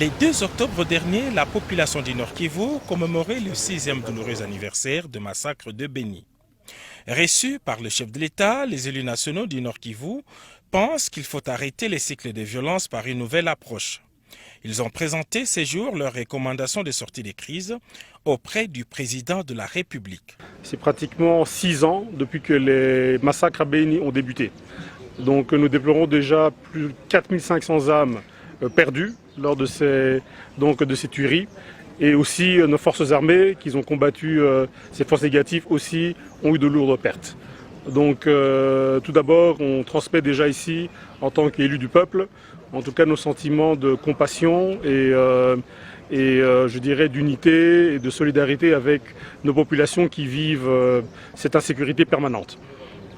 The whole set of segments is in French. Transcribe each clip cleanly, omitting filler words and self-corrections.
Les 2 octobre dernier, la population du Nord Kivu commémorait le 6e douloureux anniversaire du massacre de Béni. Reçus par le chef de l'État, les élus nationaux du Nord Kivu pensent qu'il faut arrêter les cycles de violence par une nouvelle approche. Ils ont présenté ces jours leurs recommandations de sortie des crises auprès du président de la République. C'est pratiquement 6 ans depuis que les massacres à Béni ont débuté. Donc nous déplorons déjà plus de 4500 âmes perdues lors de ces tueries. Et aussi nos forces armées qui ont combattu ces forces négatives aussi ont eu de lourdes pertes. Donc tout d'abord, on transmet déjà ici, en tant qu'élus du peuple, en tout cas nos sentiments de compassion et je dirais d'unité et de solidarité avec nos populations qui vivent cette insécurité permanente.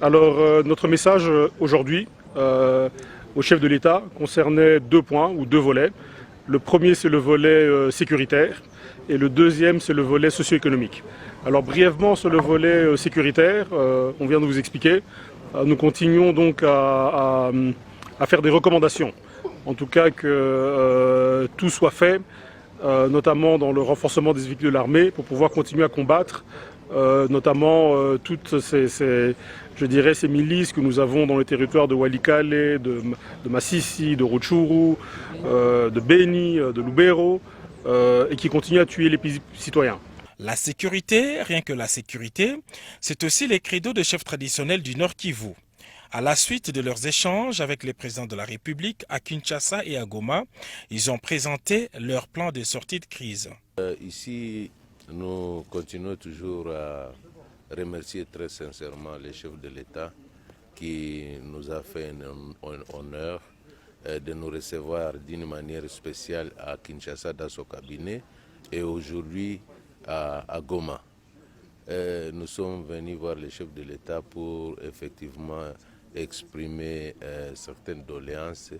Alors notre message aujourd'hui au chef de l'État concernait 2 points ou 2 volets. Le premier, c'est le volet sécuritaire et le deuxième, c'est le volet socio-économique. Alors brièvement sur le volet sécuritaire, on vient de vous expliquer, nous continuons donc à faire des recommandations. En tout cas que tout soit fait, notamment dans le renforcement des véhicules de l'armée pour pouvoir continuer à combattre notamment toutes ces milices que nous avons dans le territoire de Walikale, de Massissi, de Rutshuru, de Béni, de Lubero, et qui continuent à tuer les citoyens. La sécurité, rien que la sécurité, c'est aussi les credos de chefs traditionnels du Nord Kivu. À la suite de leurs échanges avec les présidents de la République à Kinshasa et à Goma, ils ont présenté leur plan de sortie de crise. Ici, nous continuons toujours à remercier très sincèrement les chefs de l'État qui nous a fait un honneur de nous recevoir d'une manière spéciale à Kinshasa dans son cabinet et aujourd'hui à Goma. Nous sommes venus voir les chefs de l'État pour effectivement exprimer certaines doléances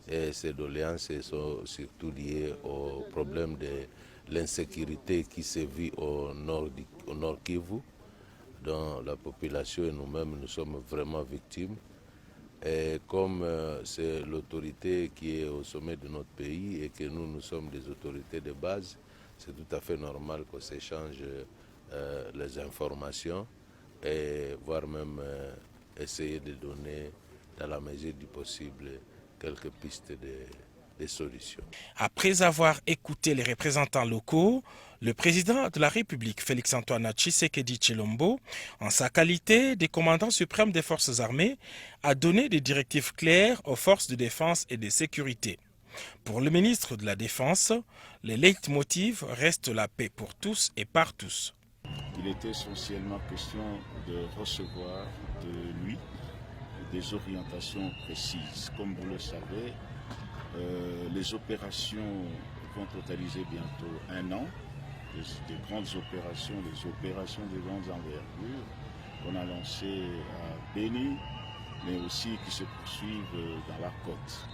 et ces doléances sont surtout liées au problème de l'insécurité qui sévit au nord Kivu, dont la population et nous-mêmes nous sommes vraiment victimes. Et comme c'est l'autorité qui est au sommet de notre pays et que nous sommes des autorités de base, c'est tout à fait normal qu'on s'échange les informations et voire même essayer de donner dans la mesure du possible quelques pistes de solutions. Après avoir écouté les représentants locaux, le président de la République, Félix-Antoine Tshisekedi Tshilombo, en sa qualité de commandant suprême des forces armées, a donné des directives claires aux forces de défense et de sécurité. Pour le ministre de la Défense, le leitmotiv reste la paix pour tous et par tous. Il était essentiellement question de recevoir de lui des orientations précises. Comme vous le savez, les opérations vont totaliser bientôt 1 an. Des grandes opérations, des opérations de grandes envergures qu'on a lancées à Béni, mais aussi qui se poursuivent dans la côte.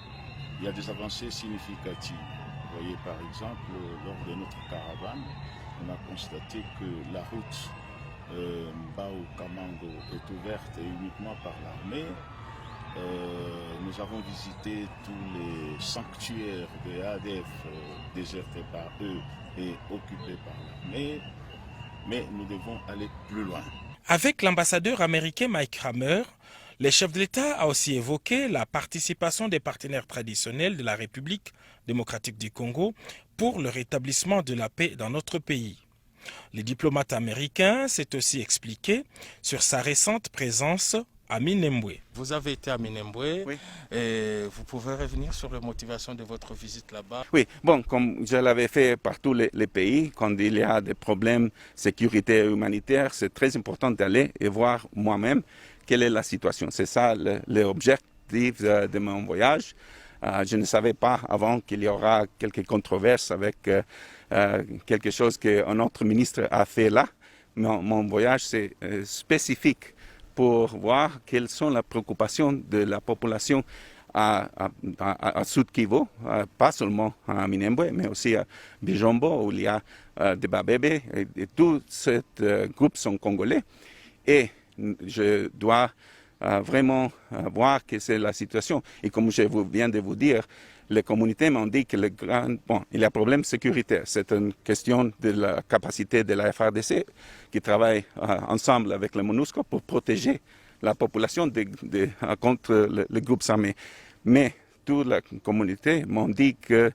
Il y a des avancées significatives. Vous voyez par exemple, lors de notre caravane, on a constaté que la route Mbao-Kamango est ouverte uniquement par l'armée. Nous avons visité tous les sanctuaires de ADF désertés par eux et occupés par l'armée, mais nous devons aller plus loin. Avec l'ambassadeur américain Mike Hammer, le chef de l'État a aussi évoqué la participation des partenaires traditionnels de la République démocratique du Congo pour le rétablissement de la paix dans notre pays. Le diplomate américain s'est aussi expliqué sur sa récente présence à Minembwe. Vous avez été à Minembwe, oui. Et vous pouvez revenir sur les motivations de votre visite là-bas? Oui, bon, comme je l'avais fait par tous les pays, quand il y a des problèmes sécuritaires et humanitaires, c'est très important d'aller et voir moi-même quelle est la situation. C'est ça l'objectif de mon voyage. Je ne savais pas avant qu'il y aura quelques controverses avec quelque chose qu'un autre ministre a fait là. Mon voyage, c'est spécifique pour voir quelles sont les préoccupations de la population à Sud Kivu, pas seulement à Minembwe, mais aussi à Bijombo, où il y a des Babébé, et tous ces groupes sont congolais. Et je dois vraiment voir que c'est la situation. Et comme je viens de vous dire, les communautés m'ont dit que il y a un problème sécuritaire. C'est une question de la capacité de la FARDC qui travaille ensemble avec le MONUSCO pour protéger la population contre les groupes armés. Mais toute la communauté m'ont dit que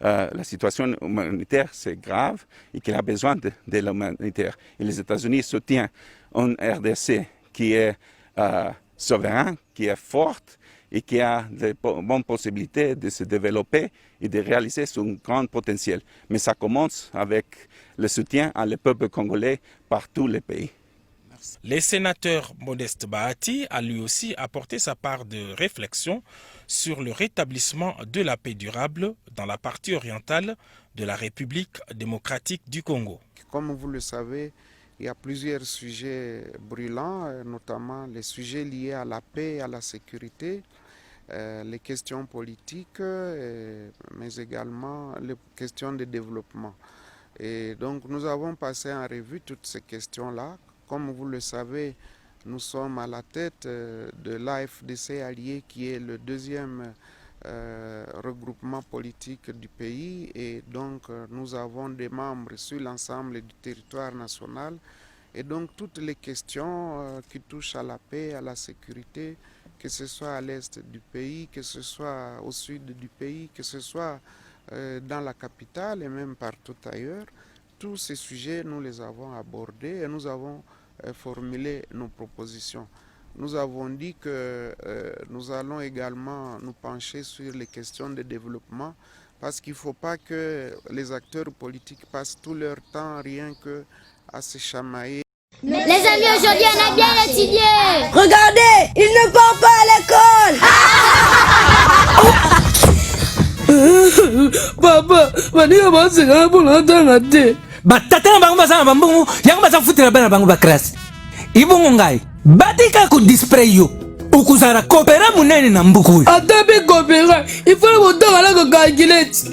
la situation humanitaire, c'est grave et qu'il a besoin de l'humanitaire. Et les États-Unis soutiennent une RDC qui est souverain, qui est forte et qui a de bonnes possibilités de se développer et de réaliser son grand potentiel. Mais ça commence avec le soutien à le peuple congolais par tous les pays. Le sénateur Modeste Bahati a lui aussi apporté sa part de réflexion sur le rétablissement de la paix durable dans la partie orientale de la République démocratique du Congo. Comme vous le savez, il y a plusieurs sujets brûlants, notamment les sujets liés à la paix et à la sécurité, les questions politiques, mais également les questions de développement. Et donc nous avons passé en revue toutes ces questions-là. Comme vous le savez, nous sommes à la tête de l'AFDC allié qui est le deuxième regroupement politique du pays et donc nous avons des membres sur l'ensemble du territoire national et donc toutes les questions qui touchent à la paix, à la sécurité, que ce soit à l'est du pays, que ce soit au sud du pays, que ce soit dans la capitale et même partout ailleurs, tous ces sujets nous les avons abordés et nous avons formulé nos propositions. Nous avons dit que nous allons également nous pencher sur les questions de développement parce qu'il ne faut pas que les acteurs politiques passent tout leur temps rien que à se chamailler. Les amis, aujourd'hui on a bien étudié. Regardez, il ne part pas à l'école. Papa, vanilla va se gagner pour l'entendre. Batata bango basana bambungu yango basa futira bana bango bakras ibongo ngai batika ku display yo ukuzara kopera munene na mbuku Atabe kopera il faut le botoka la calculette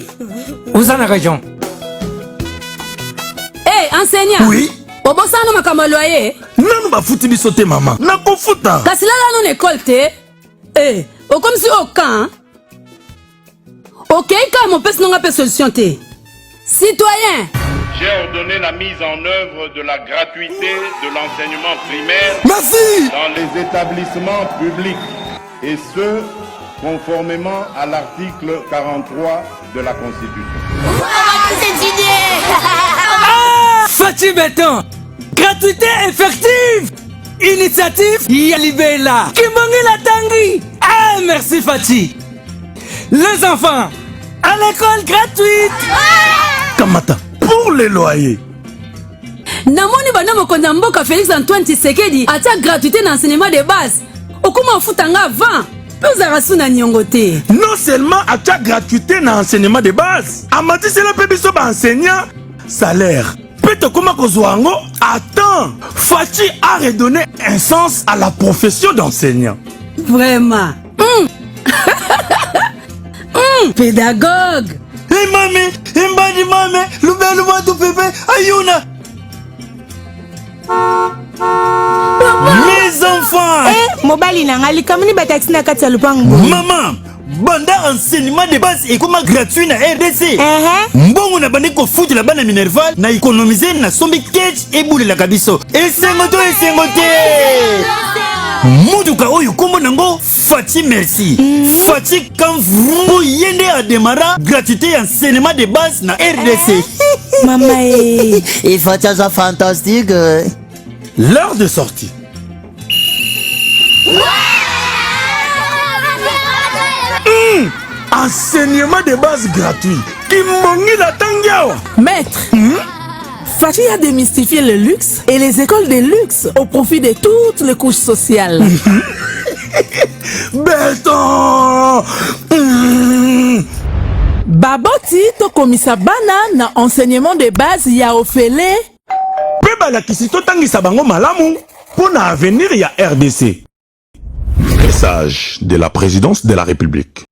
uzana ka Jean. Enseignant. Oui. Obosano makambo loyer. Nanu bafuti biso te mama na kofuta Kasi lala non école te. O comme si au camp. OK, ka mon pèse non appelle solution te. Citoyen. J'ai ordonné la mise en œuvre de la gratuité de l'enseignement primaire dans les établissements publics, et ce, conformément à l'article 43 de la Constitution. Cette idée. Fati Béton, gratuité effective. Initiative Yalibela Kimongi la Tangi. Merci Fati. Les enfants, à l'école gratuite. Kamata, pour les loyers. Namoni bana mokonda mboka Félix Antoine Tshisekedi atia gratuité d'enseignement de base. Okuma futanga 20. Non seulement atia gratuité d'enseignement de base, amati c'est la pébiso ba enseignant salaire. Peut-être comment Kozwango attends, Fati a redonné un sens à la profession d'enseignant. Vraiment. Pédagogue. Hey mamé, mbadi mamé, lubelu watu pepe, ayuna. Mes enfants. Mobali nangali kamini bataxi na kati ya lupango. Maman, banda enseignement de base et comment gratuit na RDC. Mbongo na bande ko foutu la bana minerval na économiser na sombi catch et boule la kabiso. Esengoto. Muduka oyo kombo nango Fati merci. Fati Kamvru yende a démarra gratuité enseignement de base na RDC. Maman il faut que ça fantastique. L'heure de sortie. Enseignement de base gratuit. Kimongi la tangiao. Maître, Fati a démystifié le luxe et les écoles de luxe au profit de toutes les couches sociales. Béton. Baboti to komisa bana na enseignement de base ya ofele. Peba la kisito tangisa bango malamu pour na avenir ya RDC. Message de la présidence de la République.